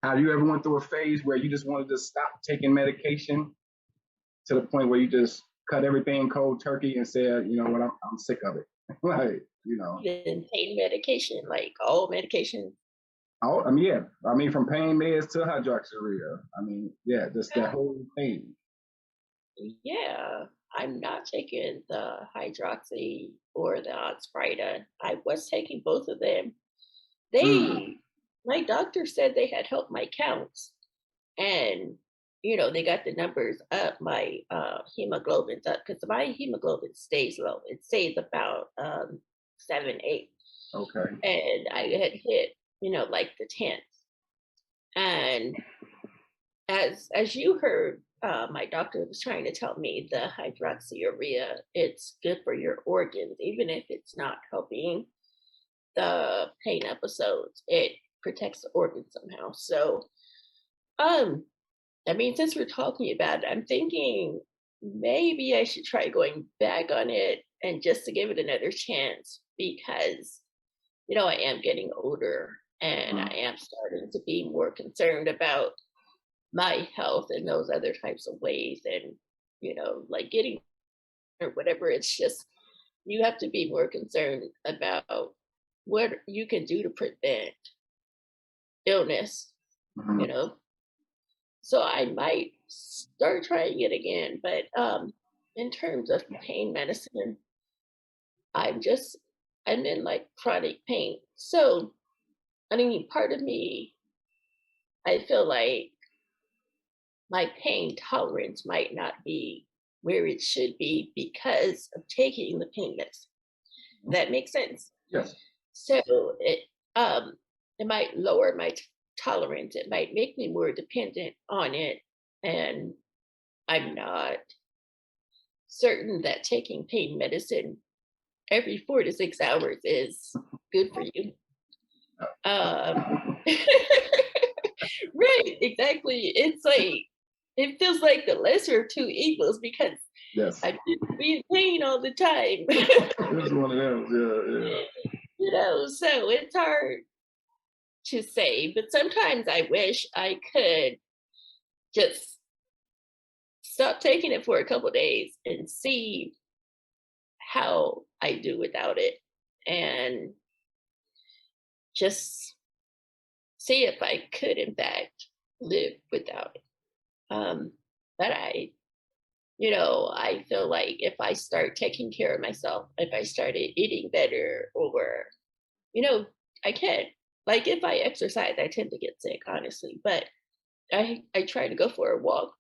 Have you ever went through a phase where you just wanted to stop taking medication to the point where you just cut everything cold turkey and said, you know what, I'm sick of it. Like, you know. Even pain medication, like all medication. I mean, yeah. I mean, from pain meds to hydroxyurea. I mean, yeah, just that whole thing. Yeah, I'm not taking the hydroxy or the Oxbryta. I was taking both of them. Mm, They My doctor said they had helped my counts, and they got the numbers up, my hemoglobin's up, because my hemoglobin stays low. It stays about 7 8, okay. and I had hit like the 10th. And as you heard, my doctor was trying to tell me the hydroxyurea, it's good for your organs, even if it's not helping the pain episodes. It protects the organs somehow. So, um, I mean, since we're talking about it, I'm thinking maybe I should try going back on it and just to give it another chance because I am getting older and I Mm, am starting to be more concerned about my health in those other types of ways, and like getting or whatever. It's just you have to be more concerned about what you can do to prevent illness, you mhm. know. So I might start trying it again, but in terms of pain medicine, i'm just I'm in like chronic pain. So I mean, part of me, I feel like my pain tolerance might not be where it should be because of taking the pain medicine. That makes sense. Yes. So um it might lower my tolerance. It might make me more dependent on it, and I'm not certain that taking pain medicine every 4 to 6 hours is good for you. Um, right, exactly. It's like it feels like the lesser of two evils because Yes. I shouldn't be in pain all the time. It's one of those. Yeah, So it's hard to say, but sometimes I wish I could just stop taking it for a couple days and see how I do without it and just see if I could in fact live without it. Um, but I feel like if I start taking care of myself, if I started eating better, or, you know, I can. Like if I exercise, I tend to get sick, honestly. But I try to go for a walk,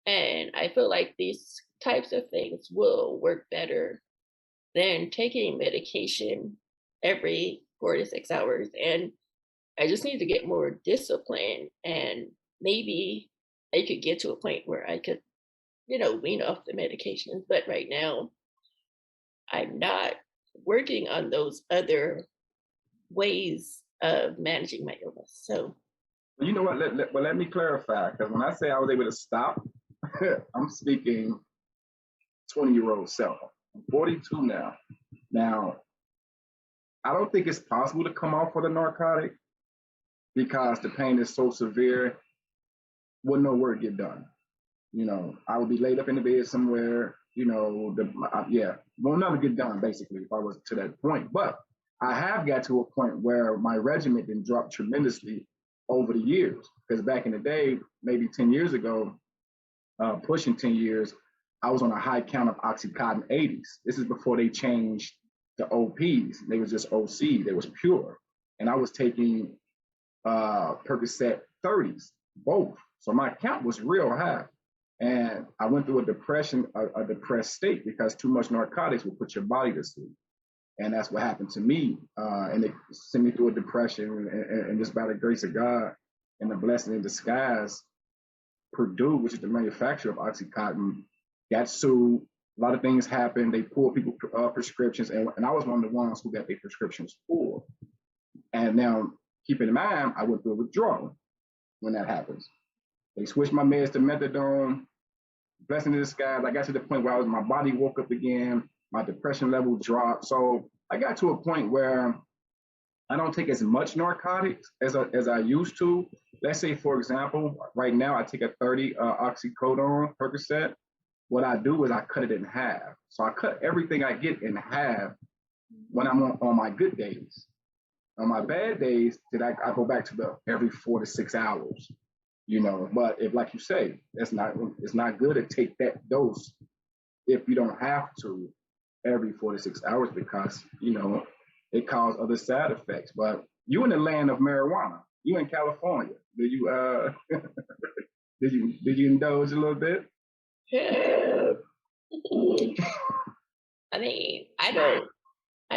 and I feel like these types of things will work better than taking medication every 4 to 6 hours. And I just need to get more discipline, and maybe I could get to a point where I could, wean off the medications. But right now, I'm not working on those other ways of managing my illness. So, well, you know what? Let me clarify, because when I say I was able to stop, I'm speaking 20-year-old self. I'm 42 now. Now, I don't think it's possible to come off with a narcotic because the pain is so severe. Would no work get done? You know, I would be laid up in the bed somewhere. You know, yeah, will never get done basically if I was to that point. But I have got to a point where my regimen did drop tremendously over the years. Because back in the day, maybe 10 years ago, pushing 10 years, I was on a high count of Oxycontin 80s. This is before they changed the OPs. They was just OC. They was pure. And I was taking Percocet 30s, both. So my count was real high. And I went through a depression, a depressed state because too much narcotics will put your body to sleep. And that's what happened to me. And it sent me through a depression. And just by the grace of God and the blessing in disguise, Purdue, which is the manufacturer of Oxycontin, got sued. A lot of things happened. They pulled people prescriptions, and I was one of the ones who got their prescriptions pulled. And now, keeping in mind, I went through a withdrawal when that happens. They switched my meds to methadone. Blessing in disguise, I got to the point where my body woke up again. My depression level dropped. So I got to a point where I don't take as much narcotics as I used to, let's say, for example, right now I take a 30 oxycodone Percocet. What I do is I cut it in half. So I cut everything I get in half when I'm on my good days. On my bad days, then I go back to the every 4 to 6 hours, you know. But if, like you say, it's not good to take that dose if you don't have to every 4 to 6 hours because it causes other side effects. But you in the land of marijuana, you in California. Did you did you indulge a little bit? Yeah. I mean, I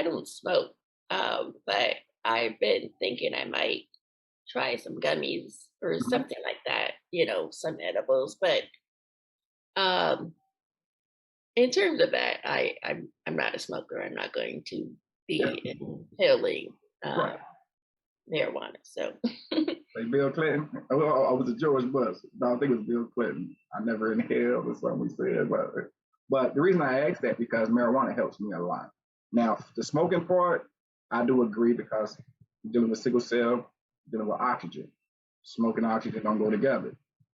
don't smoke, but I've been thinking I might try some gummies or something like that, some edibles. But um, in terms of that, I'm not a smoker. I'm not going to Yeah. be inhaling Right. marijuana. So Like Bill Clinton. I was a George Bush. No, I think it was Bill Clinton. I never inhaled or something we said, but the reason I asked that because marijuana helps me a lot. Now the smoking part, I do agree because dealing with sickle cell, dealing with oxygen. Smoking and oxygen don't go together.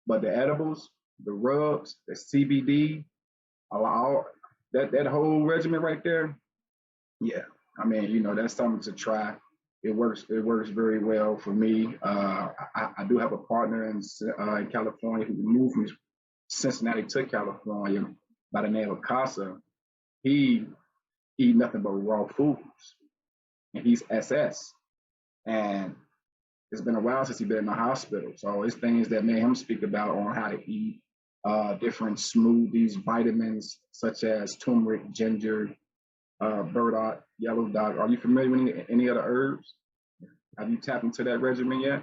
But the edibles, the rubs, the CBD, all that whole regimen right there, yeah. I mean, that's something to try. It works. It works very well for me. I do have a partner in California who moved from Cincinnati to California by the name of Casa. He eat nothing but raw foods, and he's SS. And it's been a while since he's been in the hospital. So it's things that me and him speak about on how to eat different smoothies, vitamins such as turmeric, ginger, burdock, yellow dog. Are you familiar with any other herbs? Have you tapped into that regimen yet?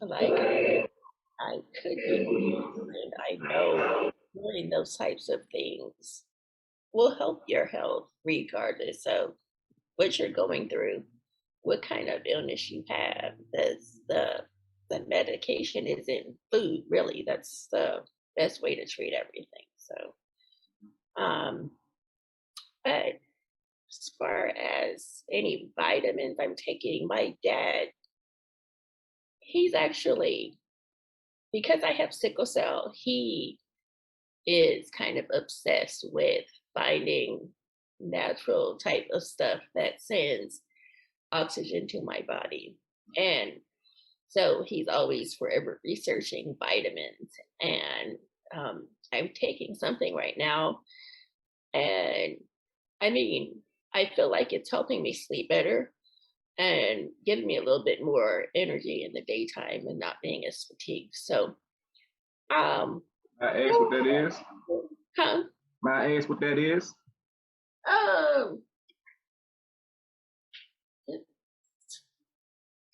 like I could be, and I know doing those types of things will help your health regardless of what you're going through, what kind of illness you have. That's the medication is in food, really. That's the best way to treat everything. So but as far as any vitamins I'm taking, my dad, he's actually, because I have sickle cell, he is kind of obsessed with finding natural type of stuff that sends oxygen to my body. And so he's always forever researching vitamins. And I'm taking something right now. And I mean, I feel like it's helping me sleep better and giving me a little bit more energy in the daytime and not being as fatigued. So, um, I ask what that is. huh? May I ask what that is? Um,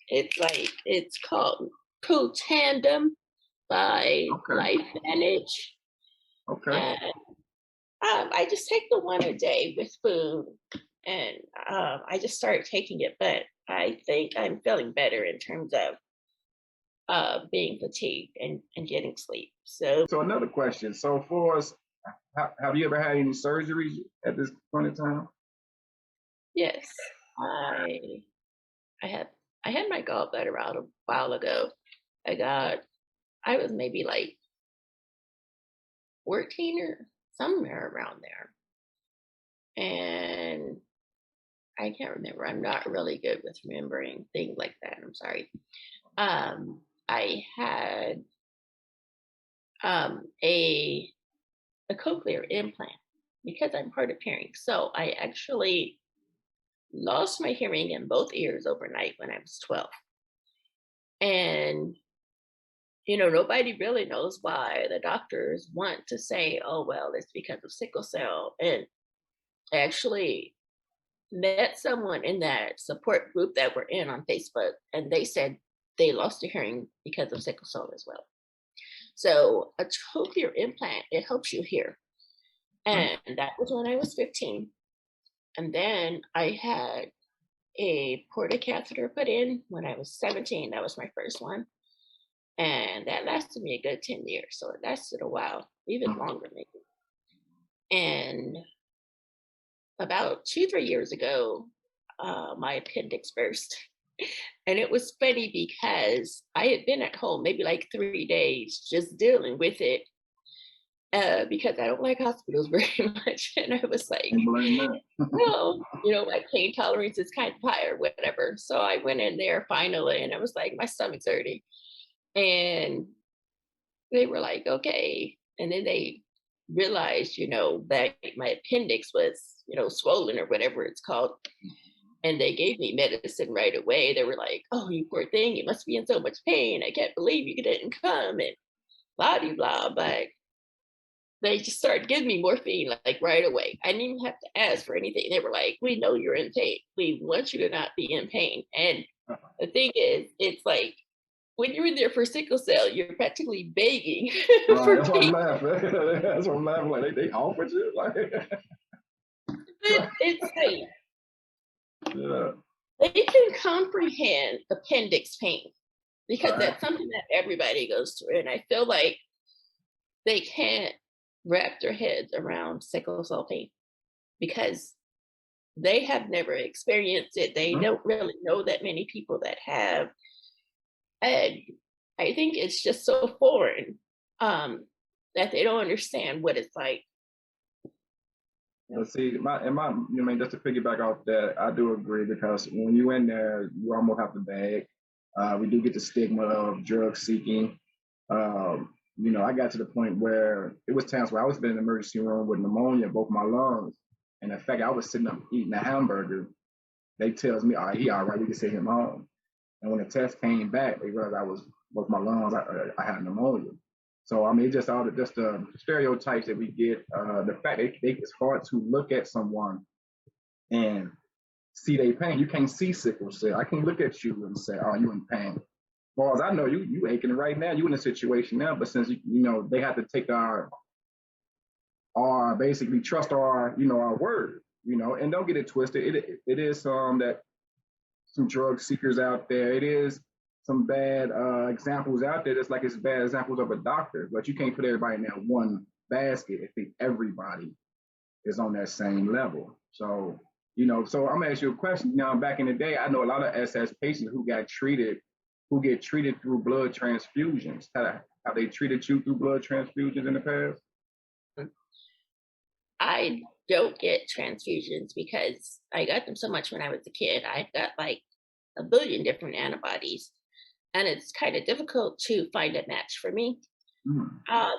it's called Protandem by Okay. Life Manage. Okay. And I just take the one a day with food, and I just started taking it. But I think I'm feeling better in terms of being fatigued and getting sleep. So So another question. So for us, have you ever had any surgeries at this point in time? yes, I I had I had my gallbladder out a while ago. I was maybe like 14 or somewhere around there. And I can't remember. I'm not really good with remembering things like that. I'm sorry. I had a cochlear implant because I'm hard of hearing. So I actually lost my hearing in both ears overnight when I was 12. And nobody really knows why. The doctors want to say, oh, well, it's because of sickle cell. And I actually met someone in that support group that we're in on Facebook, and they said they lost their hearing because of sickle cell as well. So a cochlear implant, it helps you hear. And that was when I was 15. And then I had a portacatheter put in when I was 17. That was my first one. And that lasted me a good 10 years. So it lasted a while, even longer maybe. And about 2, 3 years ago, my appendix burst. And it was funny because I had been at home maybe like 3 days just dealing with it because I don't like hospitals very much. And I was like, And blame that. no, my pain tolerance is kind of high or whatever. So I went in there finally and I was like, my stomach's hurting. And they were like, okay. And then they realized, that my appendix was, swollen or whatever it's called. And they gave me medicine right away. They were like, oh, you poor thing, you must be in so much pain. I can't believe you didn't come and blah, blah, blah. But they just started giving me morphine like right away. I didn't even have to ask for anything. They were like, we know you're in pain. We want you to not be in pain. And the thing is, it's like when you're in there for sickle cell, you're practically begging Right, for that's why I'm pain. laughing. That's why I'm laughing. Like they offered you, like, But it's like yeah, they can comprehend appendix pain because right. that's something that everybody goes through. And I feel like they can't wrap their heads around sickle cell pain because they have never experienced it. They Mhm. don't really know that many people that have. And I think it's just so foreign that they don't understand what it's like. But see, just to piggyback off that, I do agree because when you in there, you almost have to beg. We do get the stigma of drug seeking. I got to the point where it was times where I was in the emergency room with pneumonia in both my lungs. And in fact, I was sitting up eating a hamburger. They tells me, all right, he all right, we can send him home. And when the test came back, they realized I was both my lungs, I had pneumonia. So I mean, it's just all the stereotypes that we get. The fact that it's hard to look at someone and see their pain. You can't see sickle cell. I can't look at you and say, "Oh, you in pain." Well, as I know, you aching right now. You in a situation now, but since they have to take our basically trust our word. And don't get it twisted. It is that some drug seekers out there. It is some bad examples out there. That's like it's bad examples of a doctor, but you can't put everybody in that one basket. I think everybody is on that same level. So, so I'm gonna ask you a question. Now, back in the day, I know a lot of SS patients who get treated through blood transfusions. Have they treated you through blood transfusions in the past? I don't get transfusions because I got them so much when I was a kid. I got like a billion different antibodies, and it's kind of difficult to find a match for me. Hmm.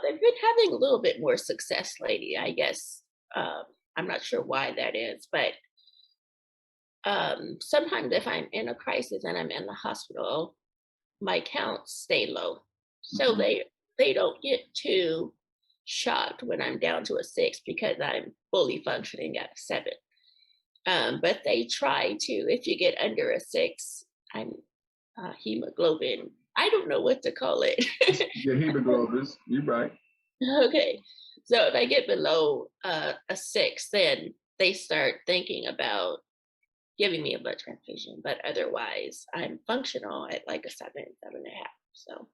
They've been having a little bit more success lately, I guess. I'm not sure why that is, but sometimes if I'm in a crisis and I'm in the hospital, my counts stay low, so Hmm. they don't get too shocked when I'm down to a 6 because I'm fully functioning at a 7. But they try to, if you get under a 6, I'm hemoglobin. I don't know what to call it. Your hemoglobins, you're right. Okay. So if I get below a 6, then they start thinking about giving me a blood transfusion. But otherwise, I'm functional at like a 7, 7.5. So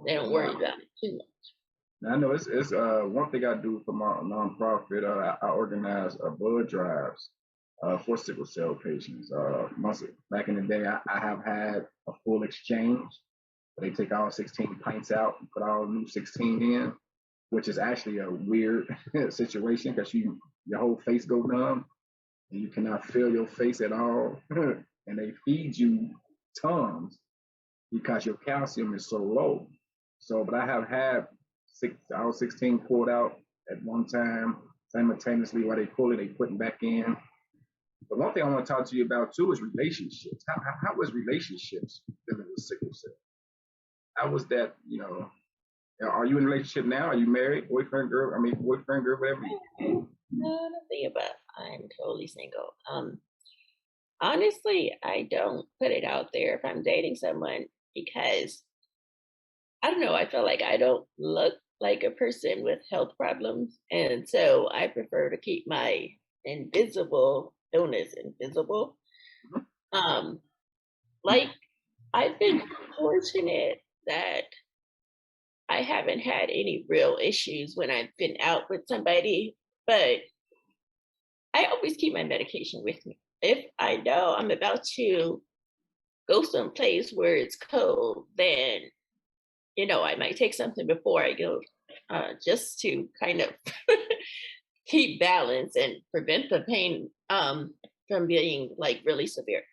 they don't worry Wow. about it too much. Now, I know it's one thing I do for my nonprofit. I organize blood drives for sickle cell patients. Back in the day, I have had a full exchange. They take all 16 pints out and put all new 16 in, which is actually a weird situation because your whole face go numb and you cannot feel your face at all. And they feed you tums because your calcium is so low. So, but I have had all 16 pulled out at one time simultaneously while they pull it, they putting back in. But one thing I want to talk to you about too is relationships. How was relationships dealing with sickle cell? How was that? Are you in a relationship now? Are you married, boyfriend, girl? I mean, boyfriend, girl, whatever. None of the above. I'm totally single. Honestly, I don't put it out there if I'm dating someone because I don't know. I feel like I don't look like a person with health problems. And so I prefer to keep my invisible illness invisible. Um, like I've been fortunate that I haven't had any real issues when I've been out with somebody, but I always keep my medication with me. If I know I'm about to go someplace where it's cold, then I might take something before I go, just to kind of keep balance and prevent the pain from being like really severe.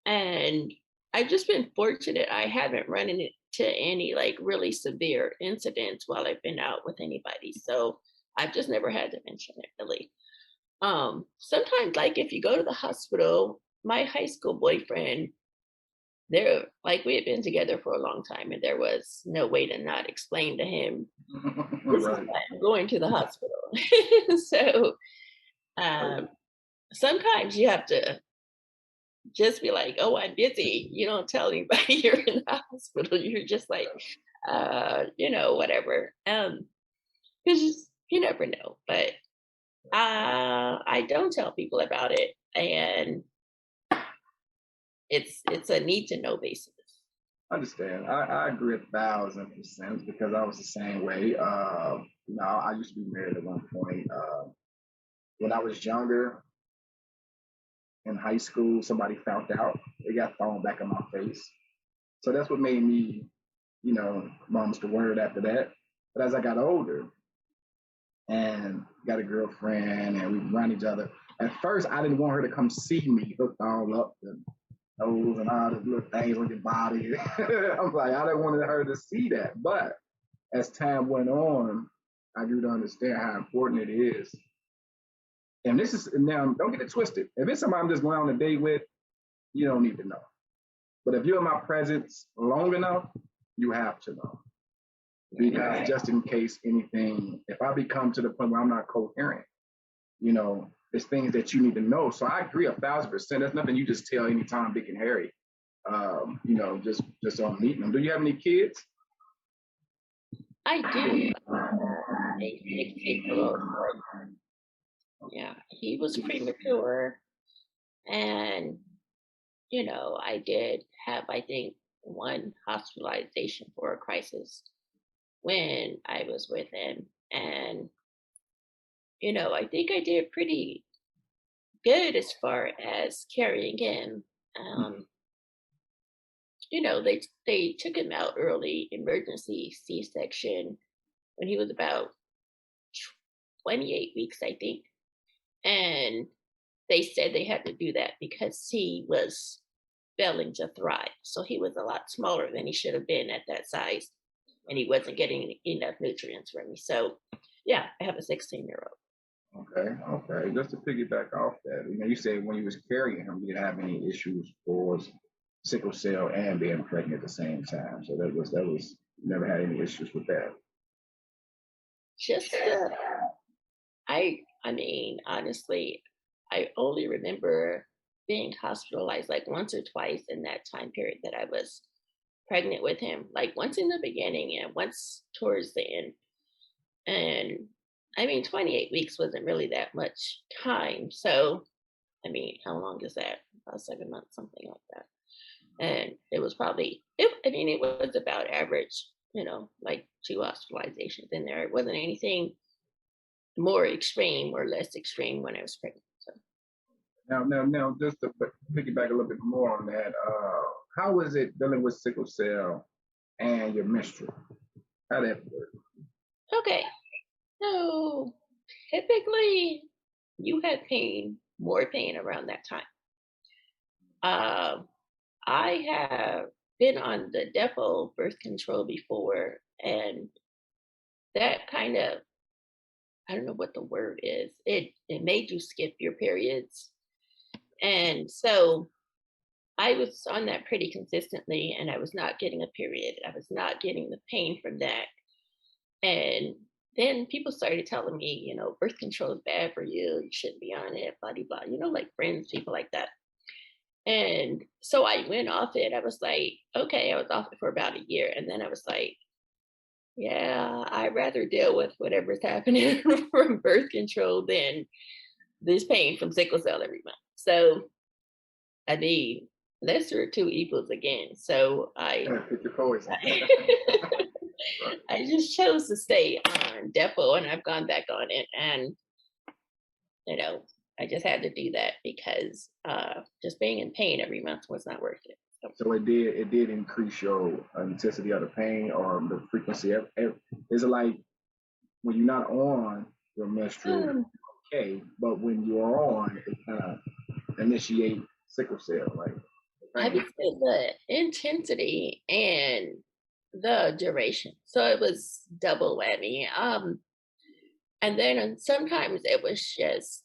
And I've just been fortunate. I haven't run into any like really severe incidents while I've been out with anybody. So I've just never had to mention it really. Sometimes like if you go to the hospital, my high school boyfriend, there like we had been together for a long time and there was no way to not explain to him this is Right. why I'm going to the hospital. So Right. um sometimes you have to just be like, "Oh, I'm busy." You don't tell anybody you're in the hospital. You're just like, whatever. Because you never know. But I don't tell people about it, and it's a need to know basis. Understand. I agree 1,000% because I was the same way. I used to be married at one point. When I was younger in high school, somebody found out. It got thrown back in my face. So that's what made me, mum's the word after that. But as I got older and got a girlfriend and we run each other, at first I didn't want her to come see me hooked all up and nose and all the little things on your body. I'm like, I didn't want her to see that. But as time went on, I grew to understand how important it is. And this is now, don't get it twisted. If it's somebody I'm just going on a date with, you don't need to know. But if you're in my presence long enough, you have to know. Because just in case anything, if I become to the point where I'm not coherent, there's things that you need to know. So I agree 1,000%. There's nothing you just tell anytime, Dick and Harry. Just on meeting them. Do you have any kids? I do. A 6-year-old. Yeah, he was premature, and I did have, I think, one hospitalization for a crisis when I was with him. And, I think I did pretty good as far as carrying him. Um, they took him out early, emergency C-section, when he was about 28 weeks, I think. And they said they had to do that because he was failing to thrive. So he was a lot smaller than he should have been at that size, and he wasn't getting enough nutrients from me. So, yeah, I have a 16-year-old. Okay. Just to piggyback off that, you said when you was carrying him, you didn't have any issues for sickle cell and being pregnant at the same time. So that was never had any issues with that. Just, I mean, honestly, I only remember being hospitalized like once or twice in that time period that I was pregnant with him, like once in the beginning and once towards the end. And I mean, 28 weeks wasn't really that much time. So, I mean, how long is that? About 7 months, something like that. And it was probably, it was about average, like 2 hospitalizations in there. It wasn't anything more extreme or less extreme when I was pregnant. So. Now, just to piggyback a little bit more on that, how is it dealing with sickle cell and your menstrual? How that work? Okay. So typically you had more pain around that time. Um, I have been on the Depo birth control before, and that kind of, I don't know what the word is. It made you skip your periods. And so I was on that pretty consistently, and I was not getting a period. I was not getting the pain from that. And then people started telling me, birth control is bad for you. You shouldn't be on it, blah, blah, blah, like friends, people like that. And so I went off it. I was like, okay, I was off it for about a year. And then I was like, yeah, I'd rather deal with whatever's happening from birth control than this pain from sickle cell every month. So, I mean, lesser of two evils again. So Pick your poison. I just chose to stay on Depo, and I've gone back on it. And, you know, I just had to do that because just being in pain every month was not worth it. So it did increase your intensity of the pain or the frequency. Is it like when you're not on your menstrual, Um, okay, but when you're on, it kind of initiate sickle cell, like the I would pain. say the intensity and the duration. So it was double whammy. And then sometimes it was just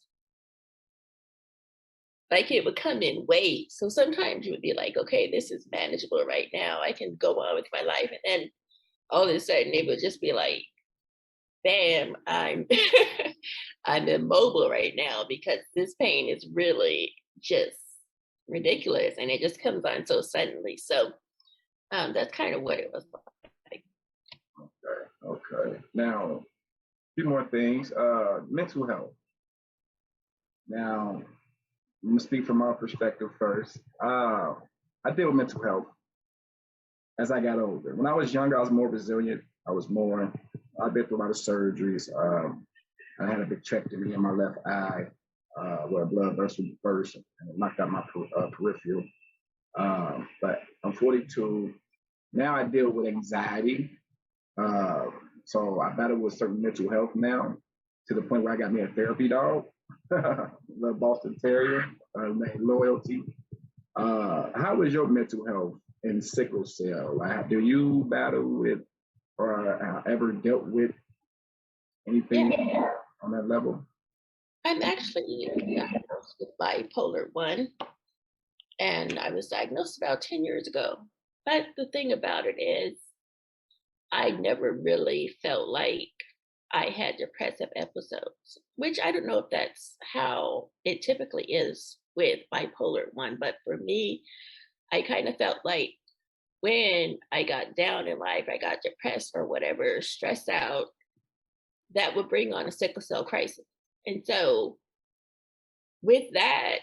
like it would come in waves. So sometimes you would be like, okay, this is manageable right now. I can go on with my life. And then all of a sudden it would just be like, bam, I'm I'm immobile right now because this pain is really just ridiculous and it just comes on so suddenly. So that's kind of what it was like. Okay. Now, a few more things. Mental health. Now, I'm gonna speak from my perspective first. I deal with mental health as I got older. When I was younger, I was more resilient. I've been through a lot of surgeries. I had a vitrectomy in my left eye, where blood vessel burst and it knocked out my peripheral. But I'm 42. Now I deal with anxiety. Uh, so I battle with certain mental health now to the point where I got me a therapy dog, the Boston Terrier, named Loyalty. How is your mental health in sickle cell? Like, do you battle with or ever dealt with Yeah, anything on that level? I'm actually diagnosed with bipolar 1, and I was diagnosed about 10 years ago. But the thing about it is, I never really felt like I had depressive episodes, which I don't know if that's how it typically is with bipolar 1. But for me, I kind of felt like when I got down in life, I got depressed or whatever, stressed out, that would bring on a sickle cell crisis. And so with that,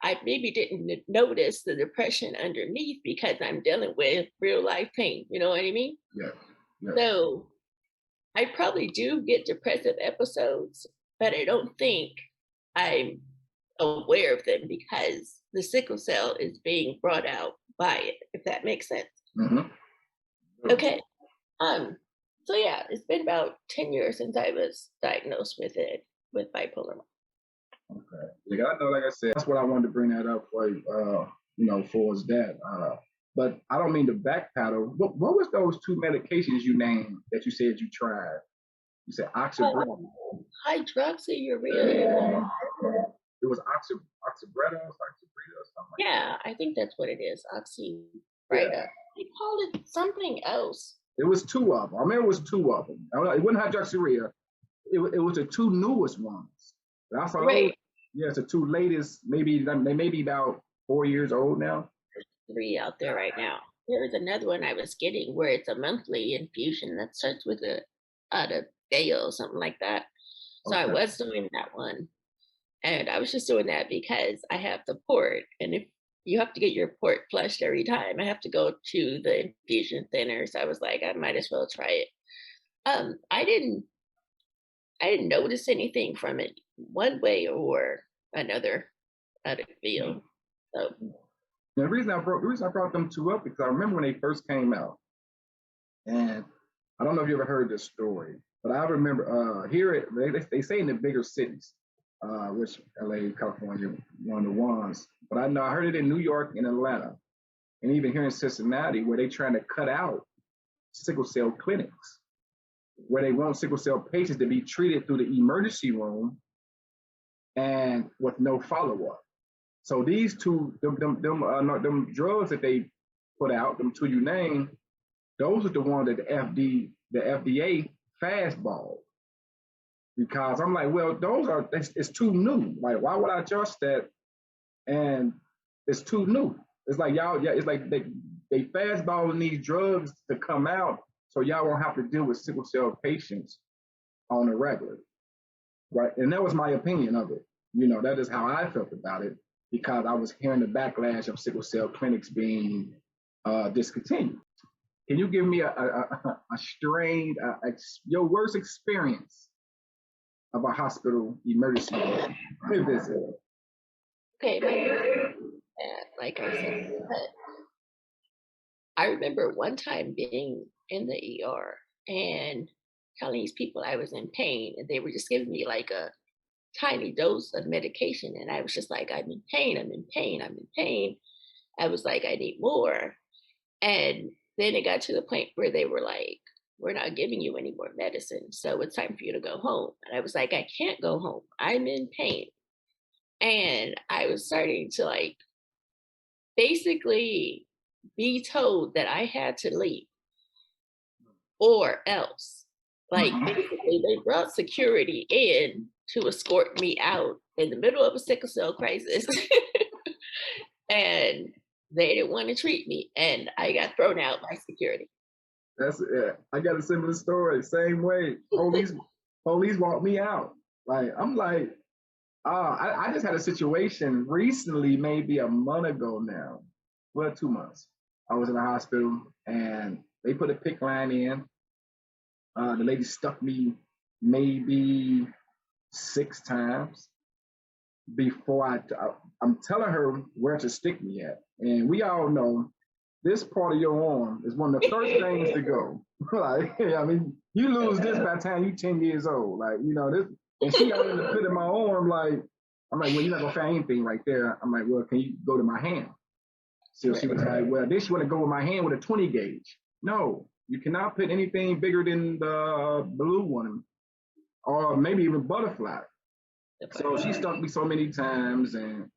I maybe didn't notice the depression underneath because I'm dealing with real life pain. You know what I mean? Yes, yes. So I probably do get depressive episodes, but I don't think I'm aware of them because the sickle cell is being brought out by it, if that makes sense. Mm-hmm. Okay. Um, so yeah, it's been about 10 years since I was diagnosed with it, with bipolar. Okay. Yeah, I know, like I said, that's what I wanted to bring that up for, for is that. But I don't mean to backpedal. What was those two medications you named that you said you tried? You said oxybridone. Um, Hydroxyurea. It was oxybridone, or something like Yeah, I think that's what it is. that. Oxybrita. They call it something else. It was two of them. I remember it was two of them. It wasn't hydroxyurea. It was the two newest ones. That's all those. Right. Yeah, it's the two latest. Maybe they may be about 4 years old now. Three out there right now. There was another one I was getting where it's a monthly infusion that starts with a out of Dale or something like that. So I Okay. was doing that one. And I was just doing that because I have the port. And if you have to get your port flushed every time, I have to go to the infusion thinner. So I was like, I might as well try it. Um, I didn't I didn't notice anything from it one way or another out of feel. So The reason I brought them two up because I remember when they first came out, and I don't know if you ever heard this story, but I remember they say in the bigger cities, which LA, California, one of the ones. But I know I heard it in New York and Atlanta, and even here in Cincinnati, where they're trying to cut out sickle cell clinics, where they want sickle cell patients to be treated through the emergency room and with no follow up. So these two, them drugs that they put out, them two you named, those are the ones that the FDA fastball. Because I'm like, well, it's too new. Like, why would I trust that? And it's too new. It's like y'all, yeah, it's like they fastballing these drugs to come out, so y'all won't have to deal with sickle cell patients on a regular, right? And that was my opinion of it. That is how I felt about it because I was hearing the backlash of sickle cell clinics being discontinued. Can you give me a strained, your worst experience of a hospital emergency visit? okay, my like I said, I remember one time being in the ER and telling these people I was in pain, and they were just giving me like a tiny dose of medication. And I was just like, I'm in pain, I'm in pain, I'm in pain. I was like, I need more. And then it got to the point where they were like, we're not giving you any more medicine. So it's time for you to go home. And I was like, I can't go home. I'm in pain. And I was starting to like basically be told that I had to leave or else. Like basically they brought security in to escort me out in the middle of a sickle cell crisis. And they didn't want to treat me and I got thrown out by security. That's yeah. I got a similar story. Same way. Police walked me out. Like I'm like, I just had a situation recently, maybe a month ago now. Well, 2 months. I was in the hospital and they put a PIC line in. The lady stuck me maybe 6 times before I'm telling her where to stick me at. And we all know this part of your arm is one of the first things to go. Like, I mean, you lose this by the time you're 10 years old. Like, this, and she got in the pit of my arm, like, I'm like, well, you're not gonna find anything right there. I'm like, well, can you go to my hand? So she was like, well, then she want to go with my hand with a 20 gauge. No, you cannot put anything bigger than the blue one, or maybe even butterfly. So she stuck me so many times, and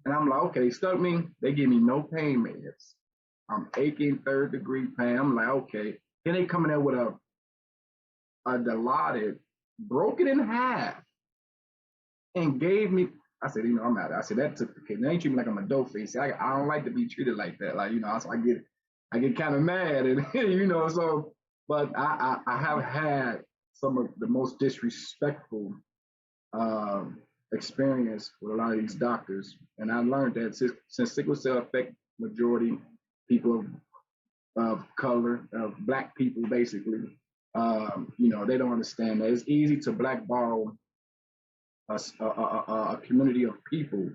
I'm like, okay, they stuck me. They give me no pain meds. I'm aching, third-degree pain. I'm like, okay. Then they come in there with a Dilaudid, broke it in half, and gave me. I said, I'm out. I said that took the cake. They ain't treat me like I'm a dope face. I don't like to be treated like that. Like, so I get kind of mad, and so. But I have had some of the most disrespectful experience with a lot of these doctors, and I learned that since sickle cell affect majority people of color, of black people, basically, they don't understand that it's easy to blackball a community of people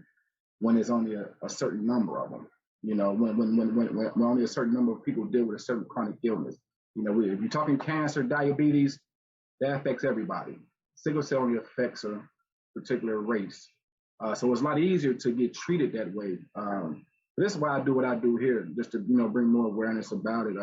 when there's only a certain number of them. When only a certain number of people deal with a certain chronic illness. If you're talking cancer, diabetes, that affects everybody. Sickle cell only affects a particular race. So it's a lot easier to get treated that way. This is why I do what I do here, just to bring more awareness about it.